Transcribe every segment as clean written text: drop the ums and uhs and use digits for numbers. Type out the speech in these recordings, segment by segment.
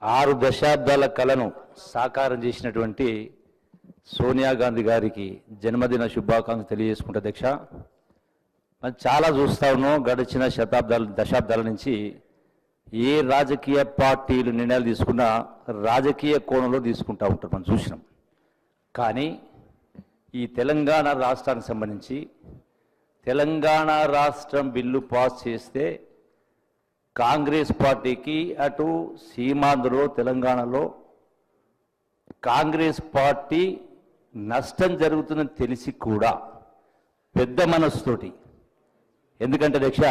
6 దశాబ్దాల కలను సాకారం చేసినటువంటి సోనియా గాంధీ గారికి జన్మదిన శుభాకాంక్షలు తెలియజేసుకుంటా అధ్యక్ష. మనం చాలా చూస్తా ఉన్నాం, గడిచిన దశాబ్దాల నుంచి ఏ రాజకీయ పార్టీలు నిర్ణయాలు తీసుకున్నా రాజకీయ కోణంలో తీసుకుంటూ ఉంటారు, మనం చూసినాం. కానీ ఈ తెలంగాణ రాష్ట్రానికి సంబంధించి తెలంగాణ రాష్ట్రం బిల్లు పాస్ చేస్తే కాంగ్రెస్ పార్టీకి అటు సీమాంధ్రలో తెలంగాణలో కాంగ్రెస్ పార్టీ నష్టం జరుగుతుందని తెలిసి కూడా పెద్ద మనసుతోటి, ఎందుకంటే అధ్యక్ష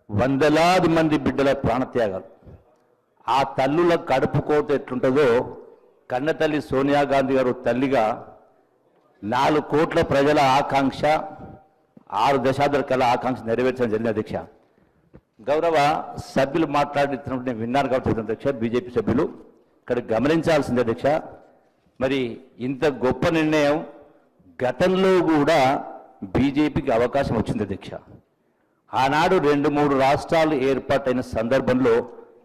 వందలాది మంది బిడ్డల ప్రాణత్యాగాలు, ఆ తల్లుల కడుపు కోత ఎట్లుంటుందో కన్నతల్లి సోనియా గాంధీ గారు తల్లిగా 4 కోట్ల ప్రజల ఆకాంక్ష 6 దశాబ్దాల కల ఆకాంక్ష నెరవేర్చడం జరిగింది అధ్యక్ష. గౌరవ సభ్యులు మాట్లాడుతున్నప్పుడు నేను విన్నాను కాబట్టి అధ్యక్ష, బీజేపీ సభ్యులు ఇక్కడ గమనించాల్సింది అధ్యక్ష, మరి ఇంత గొప్ప నిర్ణయం గతంలో కూడా బీజేపీకి అవకాశం వచ్చింది అధ్యక్ష. ఆనాడు 2-3 రాష్ట్రాలు ఏర్పాటైన సందర్భంలో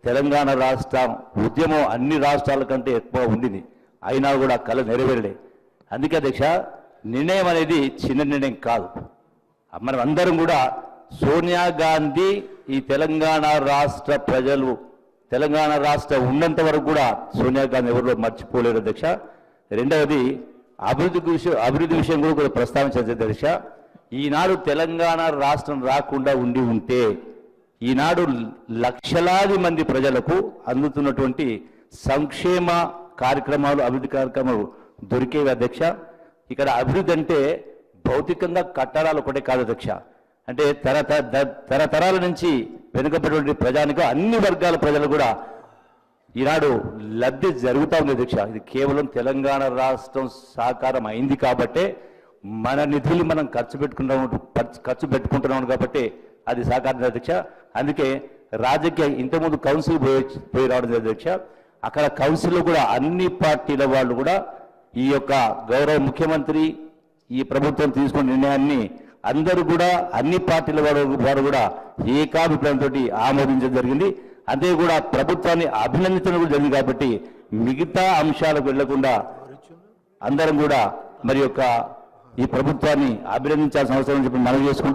తెలంగాణ రాష్ట్రం ఉద్యమం అన్ని రాష్ట్రాల కంటే ఎక్కువ ఉండింది, అయినా కూడా కళ నెరవేరలే. అందుకే అధ్యక్ష నిర్ణయం అనేది చిన్న నిర్ణయం కాదు. మనం అందరం కూడా సోనియా గాంధీ ఈ తెలంగాణ రాష్ట్ర ప్రజలు తెలంగాణ రాష్ట్రం ఉన్నంత వరకు కూడా సోనియా గాంధీ ఎవరిలో మర్చిపోలేరు అధ్యక్ష. రెండవది అభివృద్ధి విషయం కూడా ప్రస్తావించారు అధ్యక్ష. ఈనాడు తెలంగాణ రాష్ట్రం రాకుండా ఉంటే ఈనాడు లక్షలాది మంది ప్రజలకు అందుతున్నటువంటి సంక్షేమ కార్యక్రమాలు అభివృద్ధి కార్యక్రమాలు దొరికేవి అధ్యక్ష. ఇక్కడ అభివృద్ధి అంటే భౌతికంగా కట్టడాలు ఒకటే కాదు అధ్యక్ష, అంటే తరతరాల నుంచి వెనుకబడినటువంటి ప్రజానికి అన్ని వర్గాల ప్రజలు కూడా ఈనాడు లబ్ధి జరుగుతూ ఉంది అధ్యక్ష. ఇది కేవలం తెలంగాణ రాష్ట్రం సాకారం అయింది కాబట్టే మన నిధులు మనం ఖర్చు పెట్టుకుంటున్నాం కాబట్టి అది సాకారం అధ్యక్ష. అందుకే రాజకీయ ఇంతకుముందు కౌన్సిల్ పోయి రావడం అధ్యక్ష. అక్కడ కౌన్సిల్లో కూడా అన్ని పార్టీల వాళ్ళు కూడా ఈ యొక్క గౌరవ ముఖ్యమంత్రి ఈ ప్రభుత్వం తీసుకున్న నిర్ణయాన్ని అందరూ కూడా అన్ని పార్టీల వారు కూడా ఏకాభిప్రాయంతో ఆమోదించడం జరిగింది. అంతే కూడా ప్రభుత్వాన్ని అభినందించడం కూడా జరిగింది. కాబట్టి మిగతా అంశాలకు వెళ్లకుండా అందరం కూడా మరి యొక్క ఈ ప్రభుత్వాన్ని అభినందించాల్సిన అవసరం చెప్పి మనం చేసుకుంటూ